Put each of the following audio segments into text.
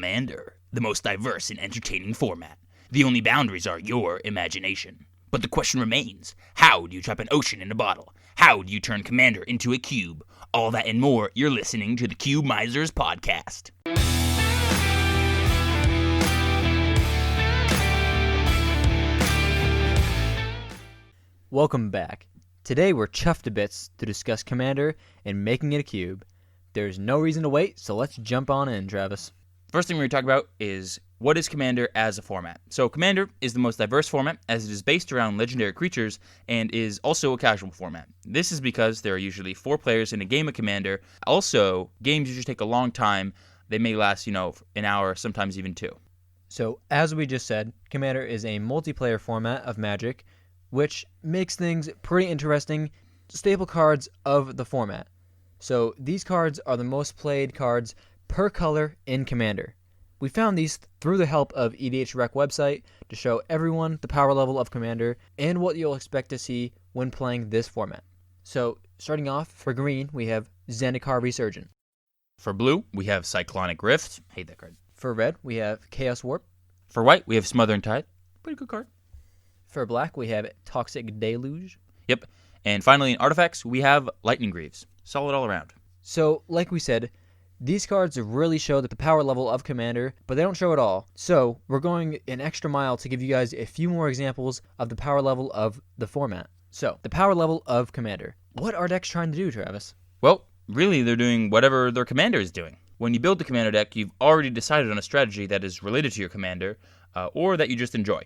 Commander, the most diverse and entertaining format. The only boundaries are your imagination. But the question remains, how do you trap an ocean in a bottle? How do you turn Commander into a cube? All that and more, you're listening to the CardMisers podcast. Welcome back. Today we're chuffed to bits to discuss Commander and making it a cube. There's no reason to wait, so let's jump on in, Travis. First thing we're going to talk about is what is Commander as a format. So Commander is the most diverse format as it is based around legendary creatures and is also a casual format. This is because there are usually 4 players in a game of Commander. Also, games usually take a long time. They may last, an hour, sometimes even 2. So, as we just said, Commander is a multiplayer format of Magic, which makes things pretty interesting. Staple cards of the format. So these cards are the most played cards per color in Commander. We found these through the help of EDH Rec website to show everyone the power level of Commander and what you'll expect to see when playing this format. So starting off, for green, we have Zendikar Resurgent. For blue, we have Cyclonic Rift. Hate that card. For red, we have Chaos Warp. For white, we have Smothering Tide. Pretty good card. For black, we have Toxic Deluge. Yep. And finally, in artifacts, we have Lightning Greaves. Solid all around. So, like we said, these cards really show the power level of Commander, but they don't show it all. So, we're going an extra mile to give you guys a few more examples of the power level of the format. So, the power level of Commander. What are decks trying to do, Travis? Well, really, they're doing whatever their Commander is doing. When you build the Commander deck, you've already decided on a strategy that is related to your Commander, or that you just enjoy,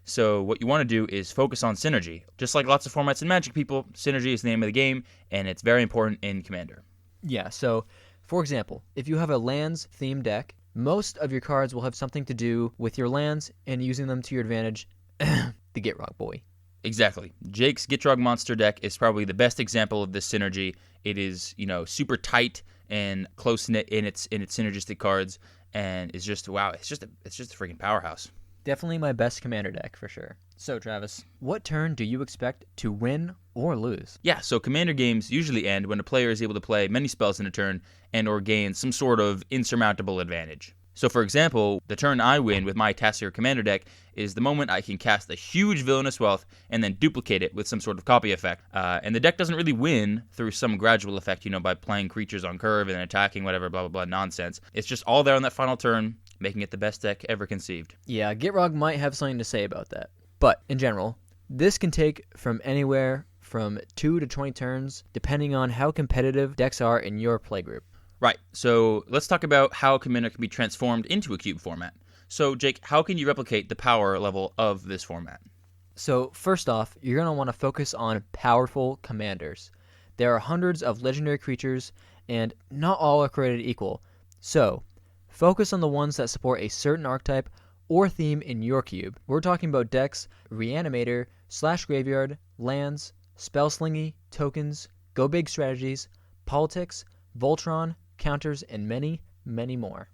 So what you want to do is focus on synergy. Just like lots of formats in Magic, people, synergy is the name of the game, and it's very important in Commander. Yeah, so, for example, if you have a lands-themed deck, most of your cards will have something to do with your lands and using them to your advantage. The Gitrog boy. Exactly. Jake's Gitrog monster deck is probably the best example of this synergy. It is, super tight and close-knit in its synergistic cards. And it's just, wow, it's just a freaking powerhouse. Definitely my best Commander deck, for sure. So, Travis, what turn do you expect to win or lose? Yeah, so Commander games usually end when a player is able to play many spells in a turn and or gain some sort of insurmountable advantage. So, for example, the turn I win with my Tassir Commander deck is the moment I can cast a huge Villainous Wealth and then duplicate it with some sort of copy effect. And the deck doesn't really win through some gradual effect, by playing creatures on curve and then attacking whatever, blah, blah, blah, nonsense. It's just all there on that final turn, making it the best deck ever conceived. Yeah, Gitrog might have something to say about that. But, in general, this can take from anywhere from 2 to 20 turns, depending on how competitive decks are in your playgroup. Right, so let's talk about how Commander can be transformed into a cube format. So, Jake, how can you replicate the power level of this format? So, first off, you're going to want to focus on powerful commanders. There are hundreds of legendary creatures, and not all are created equal. So, focus on the ones that support a certain archetype or theme in your cube. We're talking about decks, Reanimator, /Graveyard, lands, Spellslingy, tokens, Go Big strategies, politics, Voltron, counters, and many, many more.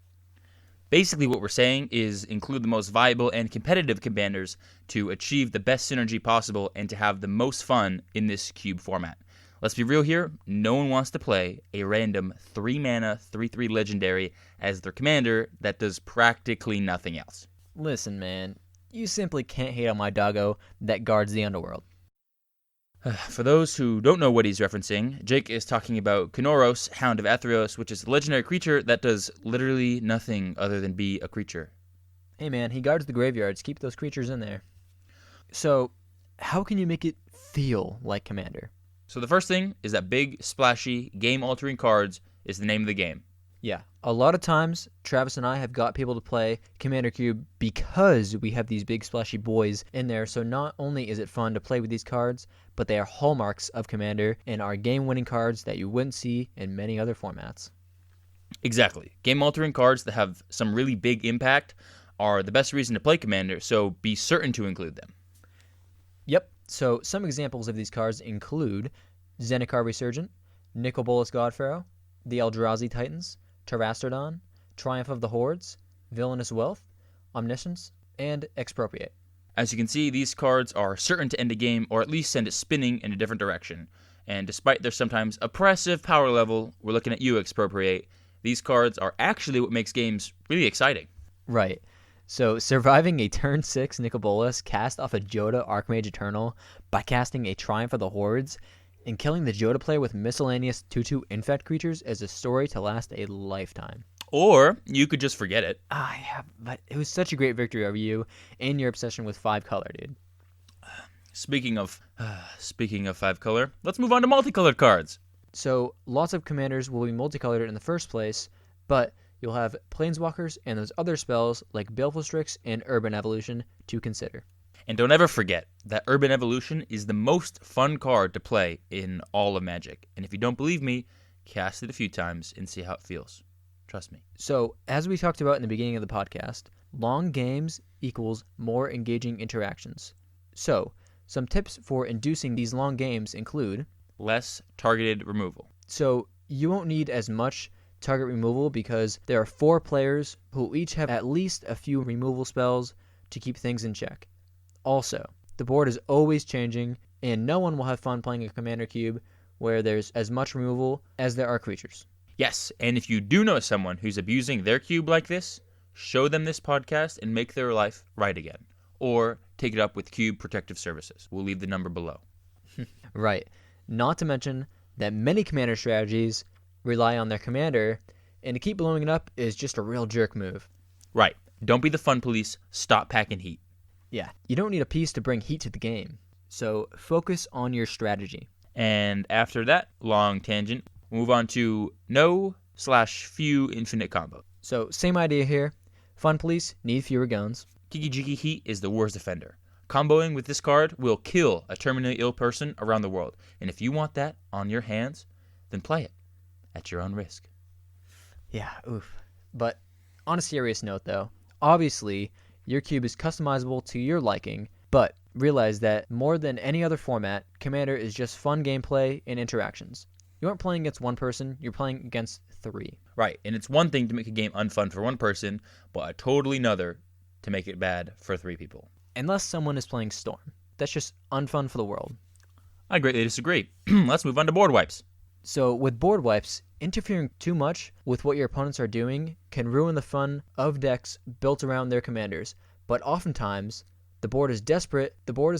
Basically what we're saying is include the most viable and competitive commanders to achieve the best synergy possible and to have the most fun in this cube format. Let's be real here, no one wants to play a random 3-mana, 3/3 legendary as their commander that does practically nothing else. Listen, man, you simply can't hate on my doggo that guards the underworld. For those who don't know what he's referencing, Jake is talking about Kenoros, Hound of Athreos, which is a legendary creature that does literally nothing other than be a creature. Hey man, he guards the graveyards. Keep those creatures in there. So, how can you make it feel like Commander? So the first thing is that big, splashy, game-altering cards is the name of the game. Yeah, a lot of times, Travis and I have got people to play Commander Cube because we have these big splashy boys in there, so not only is it fun to play with these cards, but they are hallmarks of Commander and are game-winning cards that you wouldn't see in many other formats. Exactly. Game-altering cards that have some really big impact are the best reason to play Commander, so be certain to include them. Yep, so some examples of these cards include Zendikar Resurgent, Nicol Bolas Godpharaoh, the Eldrazi Titans, Terastodon, Triumph of the Hordes, Villainous Wealth, Omniscience, and Expropriate. As you can see, these cards are certain to end a game or at least send it spinning in a different direction. And despite their sometimes oppressive power level, we're looking at you, Expropriate, These cards are actually what makes games really exciting. Right. So, surviving a turn 6 Nicol Bolas cast off a Joda Archmage Eternal by casting a Triumph of the Hordes and killing the Joda player with miscellaneous 2/2 infect creatures is a story to last a lifetime. Or you could just forget it. Yeah, but it was such a great victory over you and your obsession with 5 color, dude. Speaking of 5 color, let's move on to multicolored cards. So, lots of commanders will be multicolored in the first place, but you'll have Planeswalkers and those other spells like Baleful Strix and Urban Evolution to consider. And don't ever forget that Urban Evolution is the most fun card to play in all of Magic. And if you don't believe me, cast it a few times and see how it feels. Trust me. So, as we talked about in the beginning of the podcast, long games equals more engaging interactions. So, some tips for inducing these long games include Less targeted removal. So, you won't need as much target removal because there are 4 players who each have at least a few removal spells to keep things in check. Also, the board is always changing, and no one will have fun playing a commander cube where there's as much removal as there are creatures. Yes, and if you do know someone who's abusing their cube like this, show them this podcast and make their life right again. Or take it up with Cube Protective Services. We'll leave the number below. Right. Not to mention that many commander strategies rely on their commander, and to keep blowing it up is just a real jerk move. Right. Don't be the fun police. Stop packing heat. Yeah, you don't need a piece to bring heat to the game. So focus on your strategy. And after that long tangent, we'll move on to no/few infinite combo. So same idea here. Fun police need fewer guns. Kiki Jiki Heat is the worst offender. Comboing with this card will kill a terminally ill person around the world. And if you want that on your hands, then play it at your own risk. Yeah, oof. But on a serious note though, obviously your cube is customizable to your liking, but realize that more than any other format, Commander is just fun gameplay and interactions. You aren't playing against one person, you're playing against 3. Right, and it's one thing to make a game unfun for one person, but a totally another to make it bad for 3 people. Unless someone is playing Storm. That's just unfun for the world. I greatly disagree. Let's move on to board wipes. So with board wipes, interfering too much with what your opponents are doing can ruin the fun of decks built around their commanders, but oftentimes the board is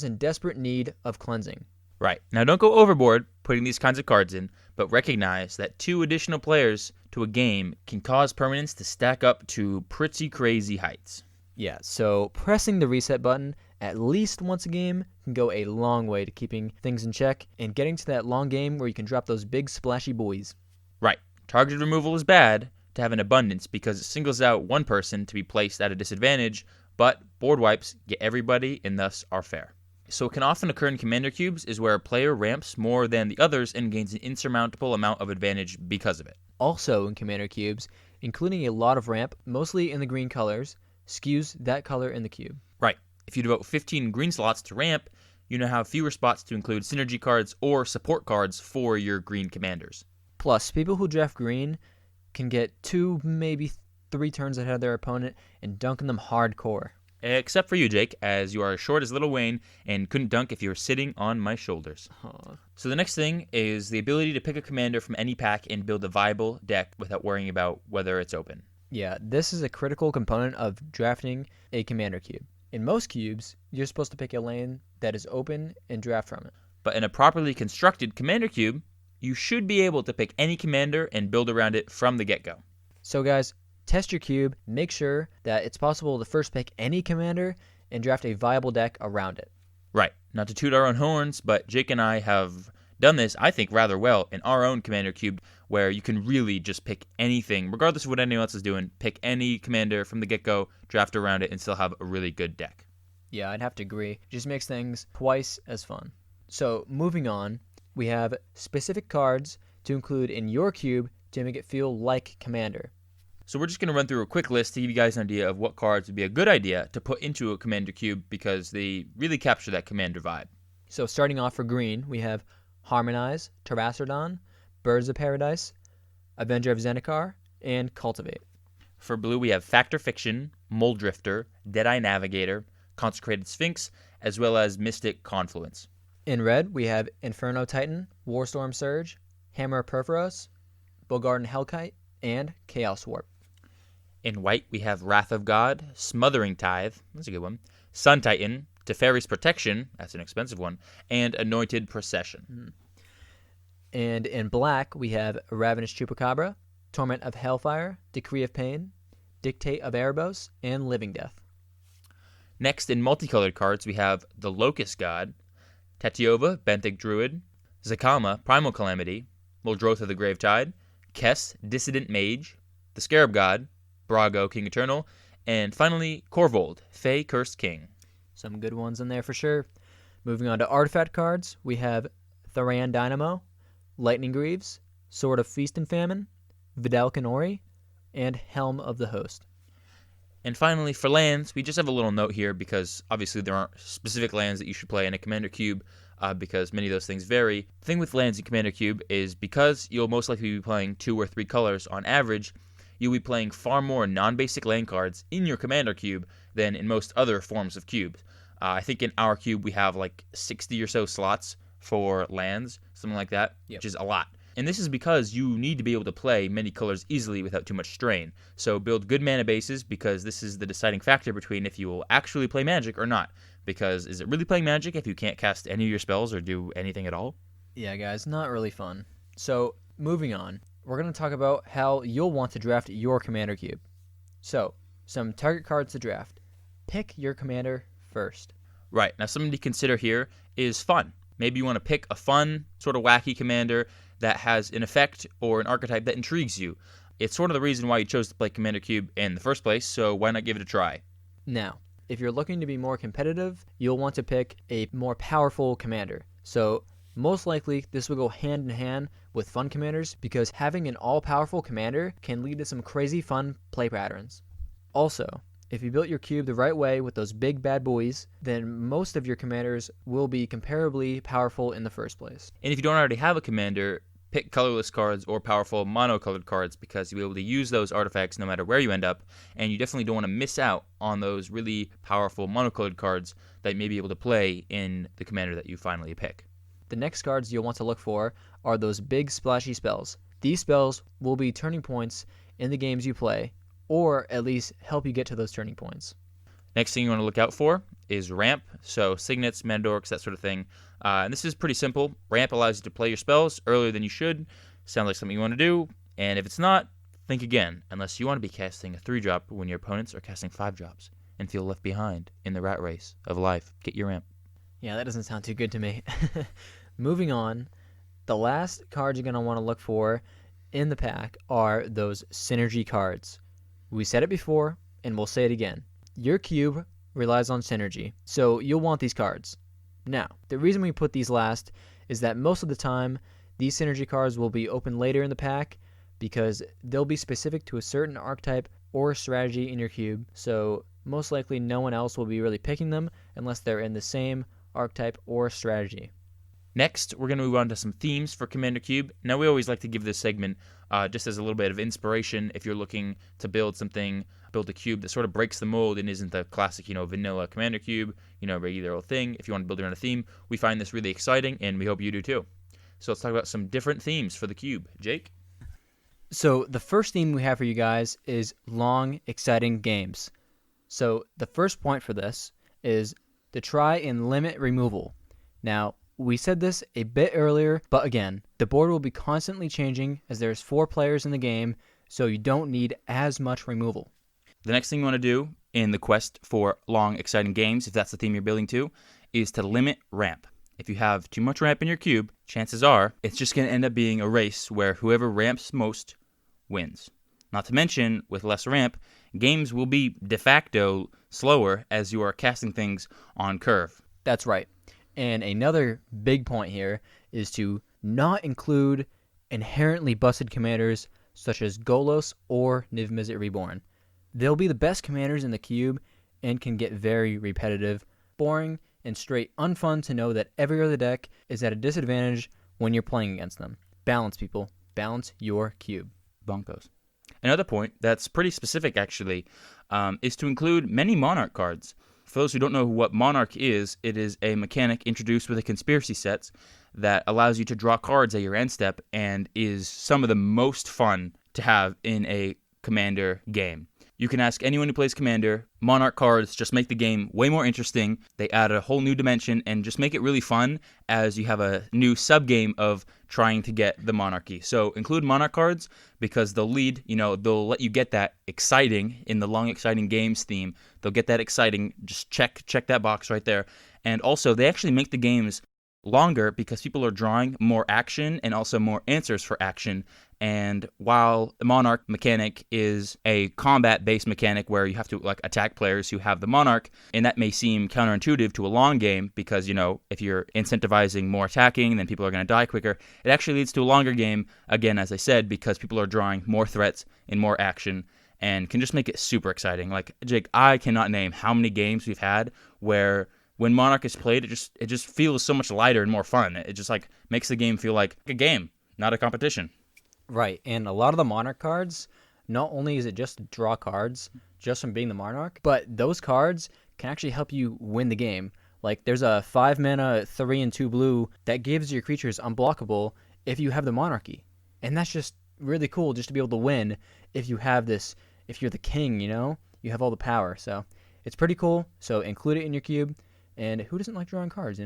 in desperate need of cleansing. Right. Now don't go overboard putting these kinds of cards in, but recognize that 2 additional players to a game can cause permanents to stack up to pretty crazy heights. Yeah, so pressing the reset button at least once a game can go a long way to keeping things in check and getting to that long game where you can drop those big splashy boys. Right. Targeted removal is bad to have an abundance because it singles out one person to be placed at a disadvantage, but board wipes get everybody and thus are fair. So what can often occur in commander cubes is where a player ramps more than the others and gains an insurmountable amount of advantage because of it. Also in commander cubes, including a lot of ramp, mostly in the green colors, skews that color in the cube. Right. If you devote 15 green slots to ramp, you now have fewer spots to include synergy cards or support cards for your green commanders. Plus, people who draft green can get 2, maybe 3 turns ahead of their opponent and dunking them hardcore. Except for you, Jake, as you are as short as Little Wayne and couldn't dunk if you were sitting on my shoulders. Aww. So the next thing is the ability to pick a commander from any pack and build a viable deck without worrying about whether it's open. Yeah, this is a critical component of drafting a commander cube. In most cubes, you're supposed to pick a lane that is open and draft from it. But in a properly constructed commander cube, you should be able to pick any commander and build around it from the get-go. So guys, test your cube, make sure that it's possible to first pick any commander and draft a viable deck around it. Right. Not to toot our own horns, but Jake and I have done this, I think, rather well in our own commander cube, where you can really just pick anything, regardless of what anyone else is doing, pick any commander from the get-go, draft around it, and still have a really good deck. Yeah, I'd have to agree. It just makes things twice as fun. So, moving on, we have specific cards to include in your cube to make it feel like Commander. So we're just going to run through a quick list to give you guys an idea of what cards would be a good idea to put into a Commander cube because they really capture that Commander vibe. So starting off for green, we have Harmonize, Terraserdon, Birds of Paradise, Avenger of Zendikar, and Cultivate. For blue, we have Factor Fiction, Muldrifter, Deadeye Navigator, Consecrated Sphinx, as well as Mystic Confluence. In red, we have Inferno Titan, Warstorm Surge, Hammer of Perforos, Bogarden Hellkite, and Chaos Warp. In white, we have Wrath of God, Smothering Tithe, that's a good one, Sun Titan, Teferi's Protection, that's an expensive one, and Anointed Procession. And in black, we have Ravenous Chupacabra, Torment of Hellfire, Decree of Pain, Dictate of Erebos, and Living Death. Next, in multicolored cards, we have the Locust God, Tetiova, Benthic Druid, Zakama, Primal Calamity, Muldrotha of the Gravetide, Kess, Dissident Mage, the Scarab God, Brago, King Eternal, and finally, Korvold, Fey Cursed King. Some good ones in there for sure. Moving on to artifact cards, we have Thoran Dynamo, Lightning Greaves, Sword of Feast and Famine, Vidal Canori, and Helm of the Host. And finally, for lands, we just have a little note here because obviously there aren't specific lands that you should play in a Commander Cube because many of those things vary. The thing with lands in Commander Cube is because you'll most likely be playing 2 or 3 colors on average, you'll be playing far more non-basic land cards in your Commander Cube than in most other forms of cubes. I think in our cube we have like 60 or so slots for lands, something like that, which is a lot. And this is because you need to be able to play many colors easily without too much strain. So build good mana bases because this is the deciding factor between if you will actually play Magic or not. Because is it really playing Magic if you can't cast any of your spells or do anything at all? Yeah, guys, not really fun. So, moving on, we're going to talk about how you'll want to draft your Commander Cube. So, some target cards to draft. Pick your commander first. Right. Now, something to consider here is fun. Maybe you want to pick a fun, sort of wacky commander that has an effect or an archetype that intrigues you. It's sort of the reason why you chose to play Commander Cube in the first place, so why not give it a try? Now, if you're looking to be more competitive, you'll want to pick a more powerful commander. So, most likely, this will go hand in hand with fun commanders because having an all-powerful commander can lead to some crazy fun play patterns. Also, if you built your cube the right way with those big bad boys, then most of your commanders will be comparably powerful in the first place. And if you don't already have a commander, pick colorless cards or powerful monocolored cards because you'll be able to use those artifacts no matter where you end up, and you definitely don't want to miss out on those really powerful monocolored cards that you may be able to play in the commander that you finally pick. The next cards you'll want to look for are those big splashy spells. These spells will be turning points in the games you play, or at least help you get to those turning points. Next thing you want to look out for is ramp, so signets, mandorks, that sort of thing. And this is pretty simple. Ramp allows you to play your spells earlier than you should. Sounds like something you want to do, and if it's not, think again, unless you want to be casting a 3-drop when your opponents are casting 5-drops and feel left behind in the rat race of life. Get your ramp. Yeah, that doesn't sound too good to me. Moving on, the last cards you're going to want to look for in the pack are those synergy cards. We said it before, and we'll say it again. Your cube relies on synergy, so you'll want these cards. Now, the reason we put these last is that most of the time, these synergy cards will be open later in the pack because they'll be specific to a certain archetype or strategy in your cube, so most likely no one else will be really picking them unless they're in the same archetype or strategy. Next, we're going to move on to some themes for Commander Cube. Now, we always like to give this segment just as a little bit of inspiration if you're looking to build a cube that sort of breaks the mold and isn't the classic, vanilla Commander Cube, regular old thing. If you want to build around a theme, we find this really exciting, and we hope you do too. So let's talk about some different themes for the cube. Jake? So the first theme we have for you guys is long, exciting games. So the first point for this is to try and limit removal. Now, we said this a bit earlier, but again, the board will be constantly changing as there's 4 players in the game, so you don't need as much removal. The next thing you want to do in the quest for long, exciting games, if that's the theme you're building to, is to limit ramp. If you have too much ramp in your cube, chances are it's just going to end up being a race where whoever ramps most wins. Not to mention, with less ramp, games will be de facto slower as you are casting things on curve. That's right. And another big point here is to not include inherently busted commanders such as Golos or Gnat Miser Reborn. They'll be the best commanders in the cube and can get very repetitive, boring, and straight unfun to know that every other deck is at a disadvantage when you're playing against them. Balance, people. Balance your cube. Bonkos. Another point that's pretty specific, actually, is to include many Monarch cards. For those who don't know what Monarch is, it is a mechanic introduced with the conspiracy sets that allows you to draw cards at your end step and is some of the most fun to have in a Commander game. You can ask anyone who plays Commander. Monarch cards just make the game way more interesting. They add a whole new dimension and just make it really fun as you have a new sub-game of trying to get the monarchy. So include Monarch cards because they'll they'll let you get that exciting in the long, exciting games theme. They'll get that exciting. Just check that box right there. And also, they actually make the games longer because people are drawing more action and also more answers for action. And while the Monarch mechanic is a combat-based mechanic where you have to attack players who have the Monarch, and that may seem counterintuitive to a long game because, if you're incentivizing more attacking, then people are going to die quicker. It actually leads to a longer game, again, as I said, because people are drawing more threats and more action and can just make it super exciting. Like, Jake, I cannot name how many games we've had where when Monarch is played, it just feels so much lighter and more fun. It just makes the game feel like a game, not a competition. Right, and a lot of the Monarch cards, not only is it just draw cards just from being the Monarch, but those cards can actually help you win the game. Like, there's a 5 mana, 3 and 2 blue that gives your creatures unblockable if you have the Monarchy. And that's just really cool just to be able to win if you have this, if you're the king, you have all the power. So it's pretty cool, so include it in your cube. And who doesn't like drawing cards,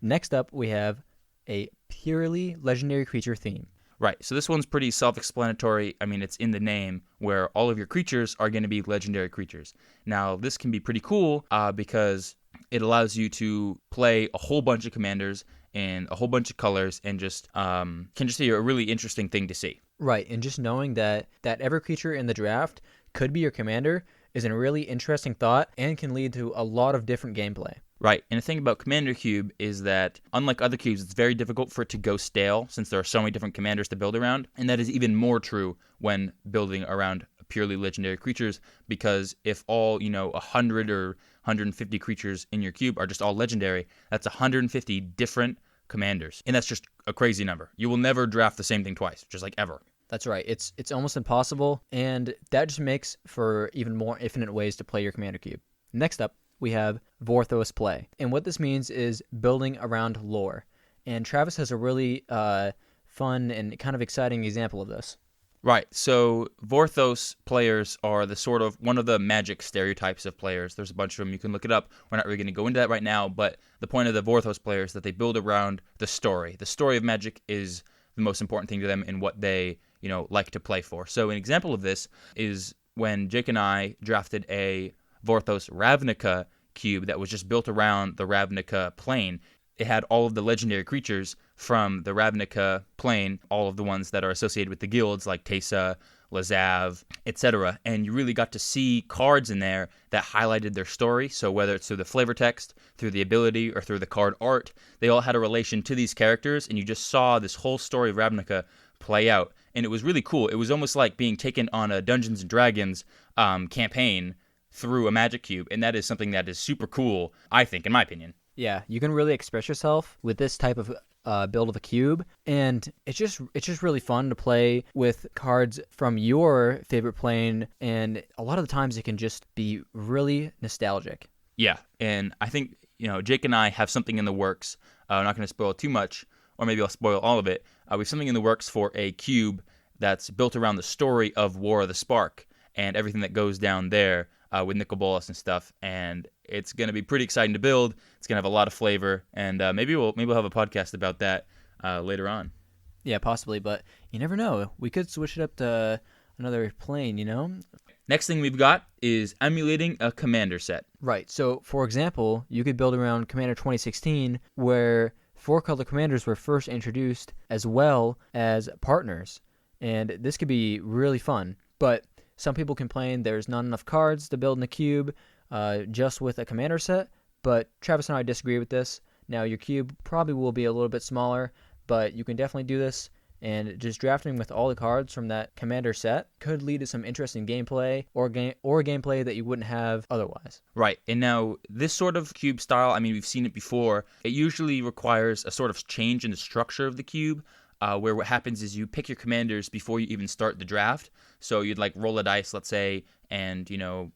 Next up, we have a purely legendary creature theme. Right, so this one's pretty self-explanatory. I mean, it's in the name where all of your creatures are going to be legendary creatures. Now, this can be pretty cool because it allows you to play a whole bunch of commanders in a whole bunch of colors and just can just be a really interesting thing to see. Right, and just knowing that every creature in the draft could be your commander is a really interesting thought and can lead to a lot of different gameplay. Right, and the thing about Commander Cube is that, unlike other cubes, it's very difficult for it to go stale since there are so many different commanders to build around, and that is even more true when building around purely legendary creatures, because if all, 100 or 150 creatures in your cube are just all legendary, that's 150 different commanders, and that's just a crazy number. You will never draft the same thing twice, just ever. That's right. It's almost impossible, and that just makes for even more infinite ways to play your Commander Cube. Next up, we have Vorthos play. And what this means is building around lore. And Travis has a really fun and kind of exciting example of this. Right. So Vorthos players are the sort of one of the Magic stereotypes of players. There's a bunch of them. You can look it up. We're not really going to go into that right now, but the point of the Vorthos players is that they build around the story. The story of Magic is the most important thing to them and what they, like to play for. So an example of this is when Jake and I drafted a Vorthos Ravnica cube that was just built around the Ravnica plane. It had all of the legendary creatures from the Ravnica plane, all of the ones that are associated with the guilds like Teysa, Lazav, etc. And you really got to see cards in there that highlighted their story. So whether it's through the flavor text, through the ability, or through the card art, they all had a relation to these characters, and you just saw this whole story of Ravnica play out. And it was really cool. It was almost like being taken on a Dungeons & Dragons campaign through a Magic Cube, and that is something that is super cool, I think, in my opinion. Yeah, you can really express yourself with this type of build of a cube, and it's just really fun to play with cards from your favorite plane, and a lot of the times it can just be really nostalgic. Yeah, and I think, Jake and I have something in the works. I'm not going to spoil too much, or maybe I'll spoil all of it. We have something in the works for a cube that's built around the story of War of the Spark and everything that goes down there. With Nicol Bolas and stuff, and it's going to be pretty exciting to build. It's going to have a lot of flavor, and maybe we'll have a podcast about that later on. Yeah, possibly, but you never know. We could switch it up to another plane, Next thing we've got is emulating a commander set. Right, so for example, you could build around Commander 2016, where 4-color commanders were first introduced as well as partners, and this could be really fun, but some people complain there's not enough cards to build in a cube just with a commander set, but Travis and I disagree with this. Now, your cube probably will be a little bit smaller, but you can definitely do this, and just drafting with all the cards from that commander set could lead to some interesting gameplay or gameplay that you wouldn't have otherwise. Right, and now this sort of cube style, I mean, we've seen it before. It usually requires a sort of change in the structure of the cube. Where what happens is you pick your commanders before you even start the draft. So you'd roll a dice, let's say, and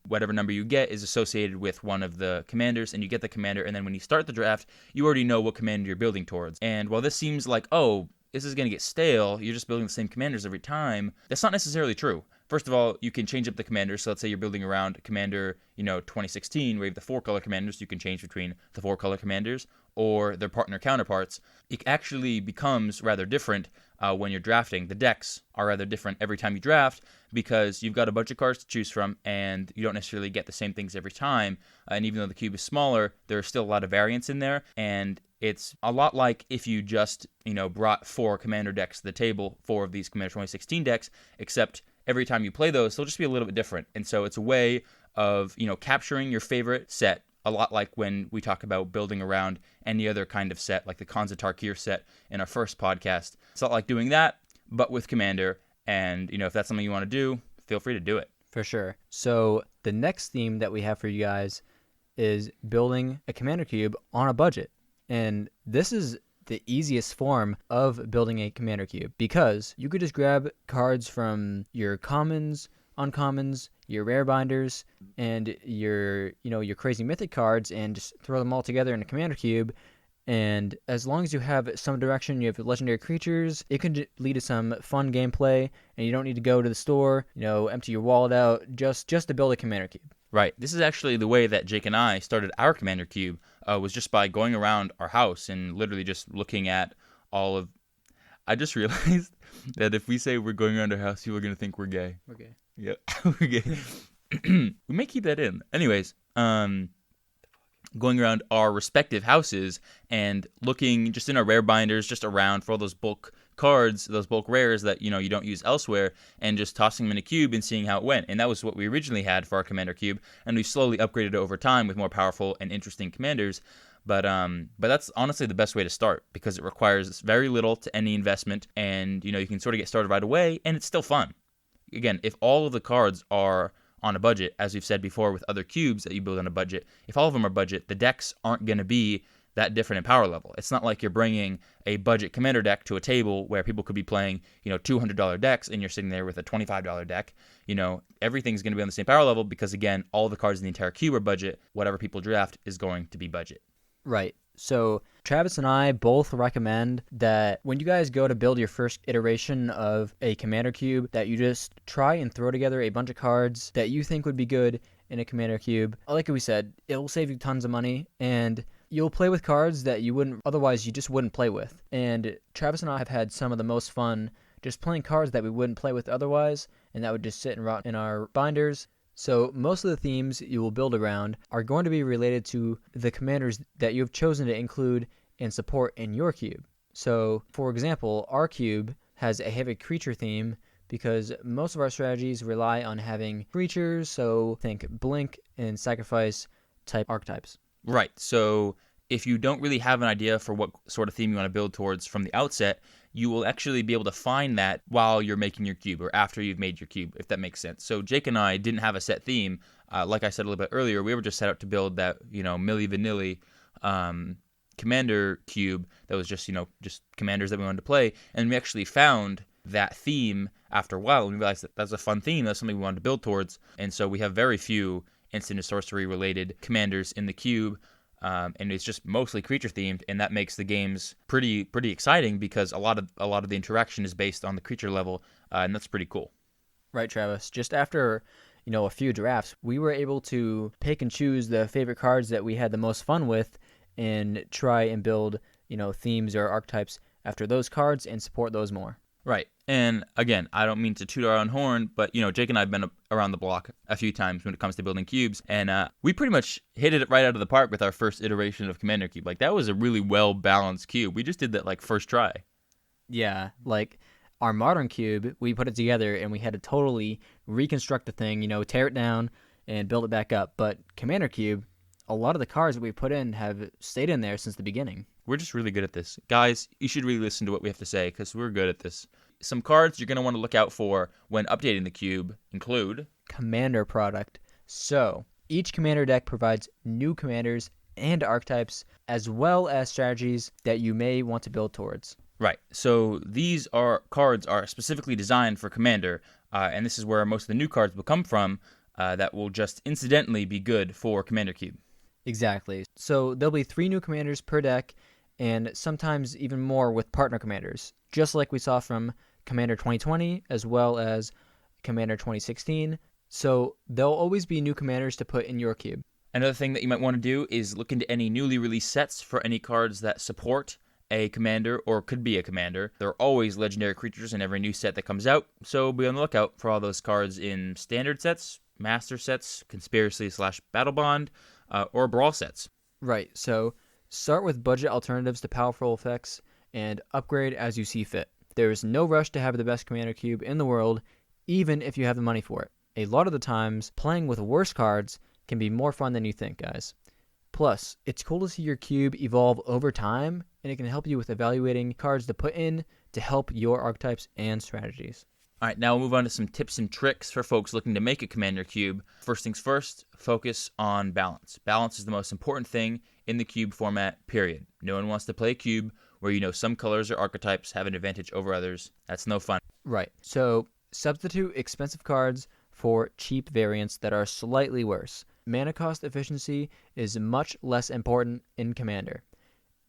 whatever number you get is associated with one of the commanders, and you get the commander, and then when you start the draft, you already know what commander you're building towards. And while this seems like, oh, this is going to get stale. You're just building the same commanders every time. That's not necessarily true. First of all, you can change up the commanders. So let's say you're building around Commander, 2016, where you have the 4-color commanders. You can change between the 4-color commanders or their partner counterparts. It actually becomes rather different when you're drafting. The decks are rather different every time you draft because you've got a bunch of cards to choose from, and you don't necessarily get the same things every time. And even though the cube is smaller, there's still a lot of variance in there, and it's a lot like if you just, brought 4 commander decks to the table, 4 of these Commander 2016 decks, except every time you play those, they'll just be a little bit different. And so it's a way of, capturing your favorite set, a lot like when we talk about building around any other kind of set, like the Khans of Tarkir set in our first podcast. It's not like doing that, but with Commander. And, if that's something you want to do, feel free to do it. For sure. So the next theme that we have for you guys is building a Commander Cube on a budget. And this is the easiest form of building a Commander Cube because you could just grab cards from your commons, uncommons, your rare binders, and your crazy mythic cards and just throw them all together in a Commander Cube. And as long as you have some direction, you have legendary creatures, it can lead to some fun gameplay, and you don't need to go to the store, empty your wallet out just to build a Commander Cube. Right. This is actually the way that Jake and I started our Commander Cube, was just by going around our house and literally just looking at all of... I just realized that if we say we're going around our house, people are going to think we're gay. We're gay. Yeah, we're gay. We may keep that in. Anyways, going around our respective houses and looking just in our rare binders, just around for all those bulk cards, those bulk rares that you don't use elsewhere, and just tossing them in a cube and seeing how it went. And that was what we originally had for our Commander Cube, and we slowly upgraded it over time with more powerful and interesting commanders. But that's honestly the best way to start because it requires very little to any investment, and you can sort of get started right away, and it's still fun. Again, if all of the cards are on a budget, as we've said before with other cubes that you build on a budget, if all of them are budget, the decks aren't going to be that different in power level. It's not like you're bringing a budget commander deck to a table where people could be playing, $200 decks and you're sitting there with a $25 deck. Everything's going to be on the same power level because, again, all the cards in the entire cube are budget. Whatever people draft is going to be budget. Right. So Travis and I both recommend that when you guys go to build your first iteration of a Commander Cube, that you just try and throw together a bunch of cards that you think would be good in a Commander Cube. Like we said, it will save you tons of money, and you'll play with cards that you just wouldn't play with. And Travis and I have had some of the most fun just playing cards that we wouldn't play with otherwise, and that would just sit and rot in our binders. So most of the themes you will build around are going to be related to the commanders that you have chosen to include and support in your cube. So, for example, our cube has a heavy creature theme because most of our strategies rely on having creatures, so think blink and sacrifice type archetypes. Right. So if you don't really have an idea for what sort of theme you want to build towards from the outset, you will actually be able to find that while you're making your cube or after you've made your cube, if that makes sense. So Jake and I didn't have a set theme. Like I said a little bit earlier, we were just set out to build that, Milli Vanilli commander cube that was just commanders that we wanted to play. And we actually found that theme after a while, and we realized that that's a fun theme. That's something we wanted to build towards. And so we have very few instant and sorcery related commanders in the cube. And it's just mostly creature themed, and that makes the games pretty exciting because a lot of the interaction is based on the creature level, and that's pretty cool. Right, Travis. Just after a few drafts, we were able to pick and choose the favorite cards that we had the most fun with, and try and build themes or archetypes after those cards and support those more. Right. And again, I don't mean to toot our own horn, but Jake and I have been around the block a few times when it comes to building cubes, and we pretty much hit it right out of the park with our first iteration of Commander Cube. Like, that was a really well balanced cube. We just did that first try. Yeah, like our modern cube, we put it together and we had to totally reconstruct the thing, tear it down and build it back up. But Commander Cube, a lot of the cards that we put in have stayed in there since the beginning. We're just really good at this. Guys, you should really listen to what we have to say because we're good at this. Some cards you're going to want to look out for when updating the cube include Commander product. So, each commander deck provides new commanders and archetypes as well as strategies that you may want to build towards. Right. So these cards are specifically designed for Commander, and this is where most of the new cards will come from that will just incidentally be good for Commander Cube. Exactly. So there'll be 3 new commanders per deck, and sometimes even more with partner commanders, just like we saw from Commander 2020 as well as Commander 2016. So there'll always be new commanders to put in your cube. Another thing that you might want to do is look into any newly released sets for any cards that support a commander or could be a commander. There are always legendary creatures in every new set that comes out, so be on the lookout for all those cards in standard sets, master sets, conspiracy/battle bond, or brawl sets. Right, so start with budget alternatives to powerful effects and upgrade as you see fit. There is no rush to have the best commander cube in the world, even if you have the money for it. A lot of the times, playing with worse cards can be more fun than you think, guys. Plus, it's cool to see your cube evolve over time, and it can help you with evaluating cards to put in to help your archetypes and strategies. All right, now we'll move on to some tips and tricks for folks looking to make a commander cube. First things first, focus on balance. Balance is the most important thing in the cube format, period. No one wants to play a cube where you know some colors or archetypes have an advantage over others. That's no fun. Right, so substitute expensive cards for cheap variants that are slightly worse. Mana cost efficiency is much less important in Commander.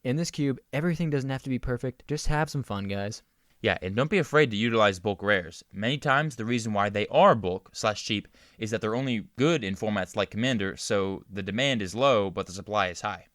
In this cube, everything doesn't have to be perfect. Just have some fun, guys. Yeah, and don't be afraid to utilize bulk rares. Many times, the reason why they are bulk/cheap is that they're only good in formats like Commander, so the demand is low, but the supply is high.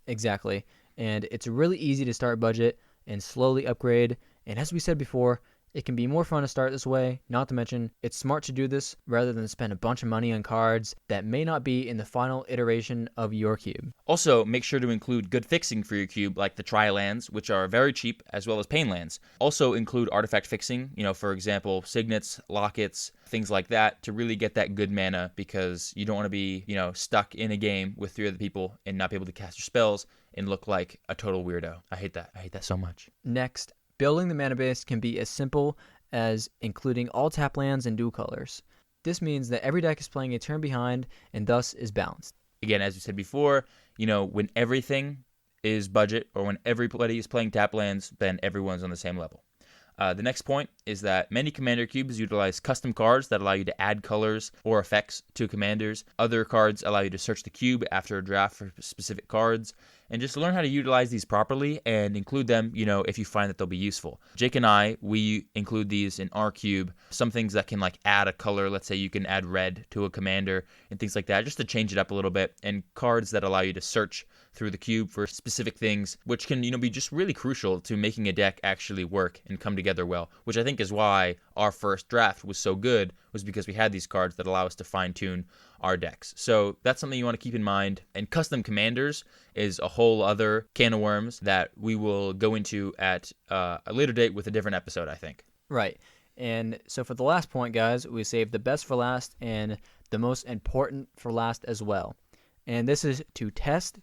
Exactly. And it's really easy to start budget and slowly upgrade. And as we said before, it can be more fun to start this way, not to mention it's smart to do this rather than spend a bunch of money on cards that may not be in the final iteration of your cube. Also, make sure to include good fixing for your cube, like the tri-lands, which are very cheap, as well as pain lands. Also include artifact fixing, for example, signets, lockets, things like that, to really get that good mana, because you don't want to be, stuck in a game with 3 other people and not be able to cast your spells and look like a total weirdo. I hate that. I hate that so much. Next, building the mana base can be as simple as including all tap lands and dual colors. This means that every deck is playing a turn behind and thus is balanced. Again, as we said before, when everything is budget or when everybody is playing tap lands, then everyone's on the same level. The next point is that many commander cubes utilize custom cards that allow you to add colors or effects to commanders. Other cards allow you to search the cube after a draft for specific cards, and just learn how to utilize these properly and include them, if you find that they'll be useful. Jake and I, we include these in our cube. Some things that can add a color. Let's say you can add red to a commander and things like that, just to change it up a little bit. And cards that allow you to search through the cube for specific things, which can, be just really crucial to making a deck actually work and come together well, which I think is why our first draft was so good, was because we had these cards that allow us to fine-tune our decks. So that's something you want to keep in mind. And custom commanders is a whole other can of worms that we will go into at a later date with a different episode, I think. Right. And so for the last point, guys, we saved the best for last and the most important for last as well. And this is to test,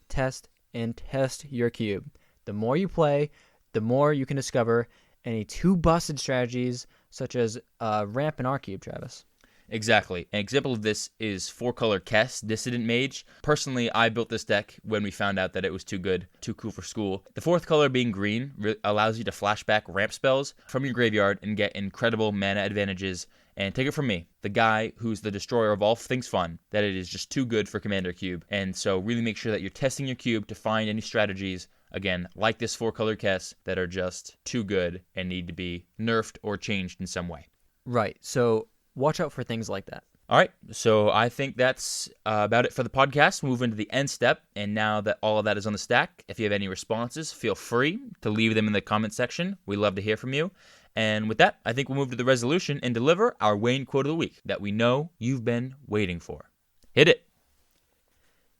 and test your cube. The more you play, the more you can discover any too busted strategies, such as ramp in our cube, Travis. Exactly. An example of this is 4-color Kess, Dissident Mage. Personally, I built this deck when we found out that it was too good, too cool for school. The 4th color being green allows you to flashback ramp spells from your graveyard and get incredible mana advantages. And take it from me, the guy who's the destroyer of all things fun, that it is just too good for Commander Cube. And so really make sure that you're testing your cube to find any strategies, again, like this 4-color Kess, that are just too good and need to be nerfed or changed in some way. Right. So watch out for things like that. All right, so I think that's about it for the podcast. Move into the end step, and now that all of that is on the stack, if you have any responses, feel free to leave them in the comment section. We love to hear from you. And with that, I think we'll move to the resolution and deliver our Wayne quote of the week that we know you've been waiting for. Hit it.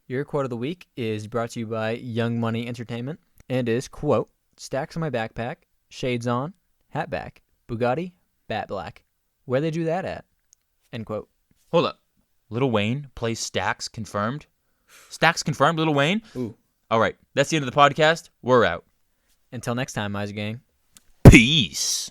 Your quote of the week is brought to you by Young Money Entertainment and is, quote, "Stacks on my backpack, shades on, hat back, Bugatti, bat black. Where they do that at?" End quote. Hold up. Lil Wayne plays Stacks confirmed? Stacks confirmed, Lil Wayne? Ooh. All right, that's the end of the podcast. We're out. Until next time, Miser Gang. Peace.